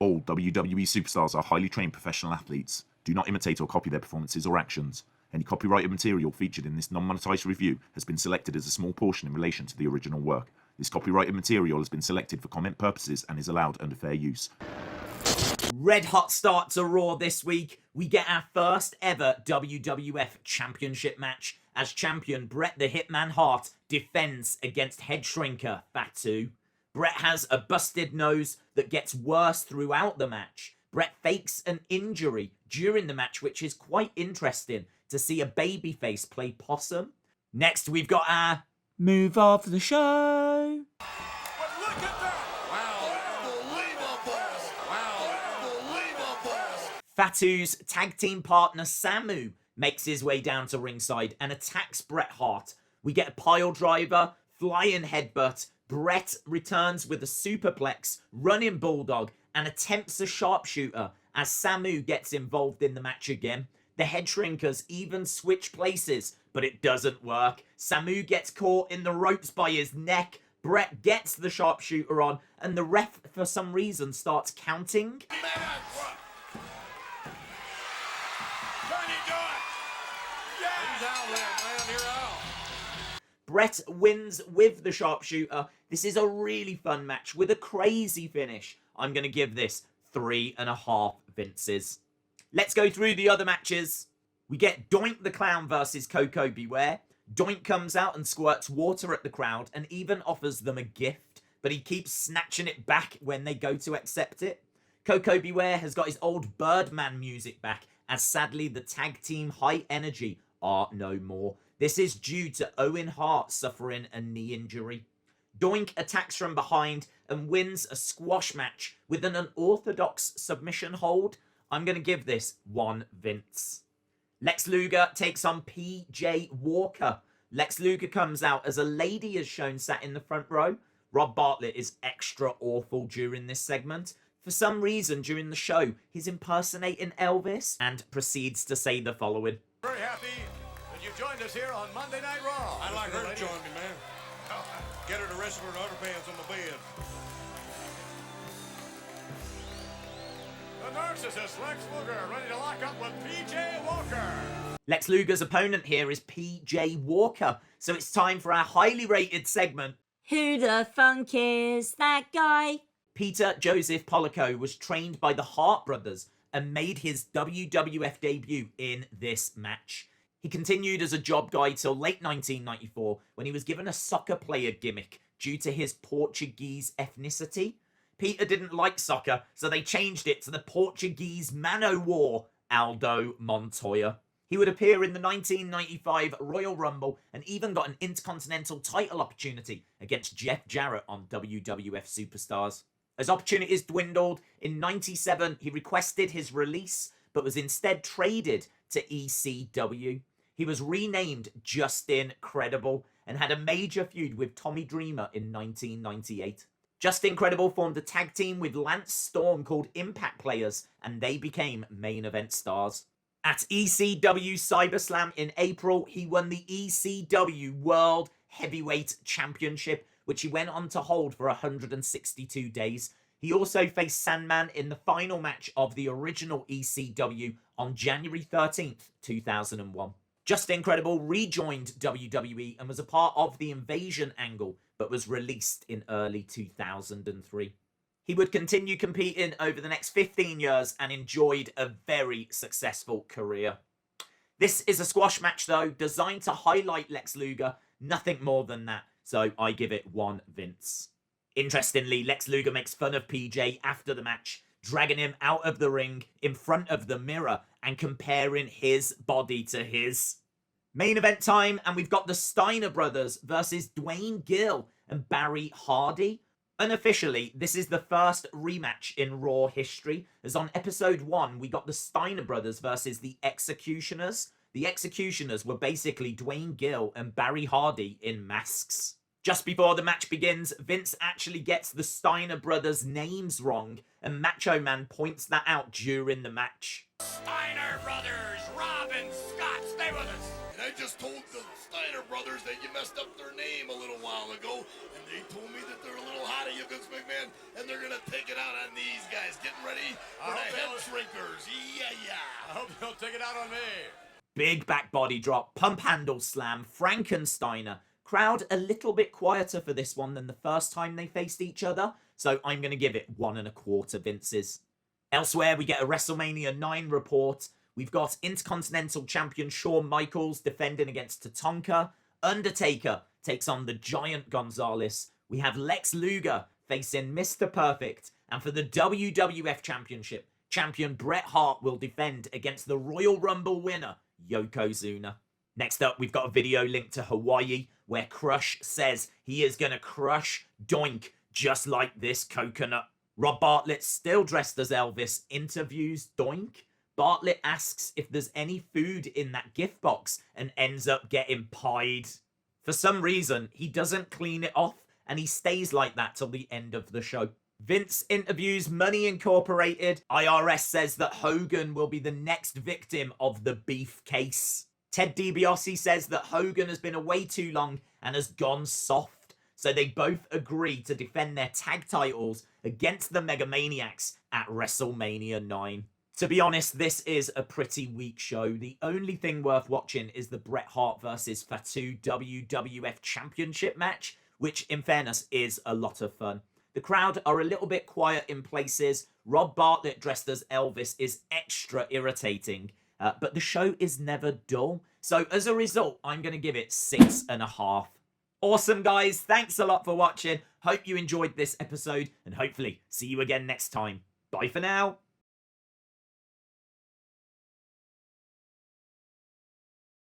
All WWE superstars are highly trained professional athletes. Do not imitate or copy their performances or actions. Any copyrighted material featured in this non-monetized review has been selected as a small portion in relation to the original work. This copyrighted material has been selected for comment purposes and is allowed under fair use. Red hot start to Raw this week. We get our first ever WWF Championship match as champion Bret the Hitman Hart defends against Headshrinker Fatu. Bret has a busted nose that gets worse throughout the match. Bret fakes an injury during the match, which is quite interesting to see a babyface play possum. Next, we've got our move of the show. But look at that! Wow, unbelievable! Fatu's tag team partner Samu makes his way down to ringside and attacks Bret Hart. We get a pile driver, flying headbutt. Bret returns with a superplex, running bulldog, and attempts a sharpshooter as Samu gets involved in the match again. The Headshrinkers even switch places, but it doesn't work. Samu gets caught in the ropes by his neck. Bret gets the sharpshooter on, and the ref, for some reason, starts counting. Bret wins with the sharpshooter. This is a really fun match with a crazy finish. I'm going to give this 3.5 Vinces. Let's go through the other matches. We get Doink the Clown versus Koko Beware. Doink comes out and squirts water at the crowd and even offers them a gift, but he keeps snatching it back when they go to accept it. Koko Beware has got his old Birdman music back, as sadly the tag team High Energy are no more. This is due to Owen Hart suffering a knee injury. Doink attacks from behind and wins a squash match with an unorthodox submission hold. I'm going to give this 1 Vince. Lex Luger takes on PJ Walker. Lex Luger comes out as a lady is shown sat in the front row. Rob Bartlett is extra awful during this segment. For some reason during the show, he's impersonating Elvis and proceeds to say the following. Very happy that you joined us here on Monday Night Raw. I'd like her to join me, man. Get her to wrestle her underpants on the bed. The Narcissist, Lex Luger, ready to lock up with PJ Walker. Lex Luger's opponent here is PJ Walker, so it's time for our highly rated segment. Who the funk is that guy? Peter Joseph Polico was trained by the Hart brothers and made his WWF debut in this match. He continued as a job guy till late 1994 when he was given a soccer player gimmick due to his Portuguese ethnicity. Peter didn't like soccer, so they changed it to the Portuguese Man-O-War, Aldo Montoya. He would appear in the 1995 Royal Rumble and even got an Intercontinental title opportunity against Jeff Jarrett on WWF Superstars. As opportunities dwindled, in 97 he requested his release, but was instead traded to ECW. He was renamed Justin Credible and had a major feud with Tommy Dreamer in 1998. Justin Credible formed a tag team with Lance Storm called Impact Players, and they became main event stars. At ECW CyberSlam in April, he won the ECW World Heavyweight Championship, which he went on to hold for 162 days. He also faced Sandman in the final match of the original ECW on January 13th, 2001. Justin Credible rejoined WWE and was a part of the Invasion angle, but was released in early 2003. He would continue competing over the next 15 years and enjoyed a very successful career. This is a squash match though, designed to highlight Lex Luger, nothing more than that, so I give it 1 Vince. Interestingly, Lex Luger makes fun of PJ after the match, dragging him out of the ring in front of the mirror and comparing his body to his. Main event time, and we've got the Steiner brothers versus Duane Gill and Barry Hardy. Unofficially, this is the first rematch in Raw history, as on episode 1 we got the Steiner brothers versus the Executioners. The Executioners were basically Duane Gill and Barry Hardy in masks. Just before the match begins, Vince actually gets the Steiner brothers' names wrong, and Macho Man points that out during the match. Steiner Brothers, Rob and Scott, stay with us. And I just told the Steiner brothers that you messed up their name a little while ago, and they told me that they're a little hot of you, Vince McMahon, and they're gonna take it out on these guys. Getting ready for the Headshrinkers. Yeah. I hope they'll take it out on me. Big back body drop, pump handle slam, Frankensteiner. Crowd a little bit quieter for this one than the first time they faced each other, so I'm going to give it 1.25 Vinces. Elsewhere, we get a WrestleMania IX report. We've got Intercontinental Champion Shawn Michaels defending against Tatanka. Undertaker takes on the Giant Gonzalez. We have Lex Luger facing Mr. Perfect. And for the WWF Championship, champion Bret Hart will defend against the Royal Rumble winner, Yokozuna. Next up, we've got a video linked to Hawaii where Crush says he is going to crush Doink just like this coconut. Rob Bartlett, still dressed as Elvis, interviews Doink. Bartlett asks if there's any food in that gift box and ends up getting pied. For some reason, he doesn't clean it off and he stays like that till the end of the show. Vince interviews Money Incorporated. IRS says that Hogan will be the next victim of the beef case. Ted DiBiase says that Hogan has been away too long and has gone soft, so they both agree to defend their tag titles against the Mega Maniacs at WrestleMania IX. To be honest, this is a pretty weak show. The only thing worth watching is the Bret Hart versus Fatu WWF Championship match, which in fairness is a lot of fun. The crowd are a little bit quiet in places. Rob Bartlett dressed as Elvis is extra irritating. But the show is never dull. So as a result, I'm going to give it 6.5. Awesome, guys. Thanks a lot for watching. Hope you enjoyed this episode and hopefully see you again next time. Bye for now.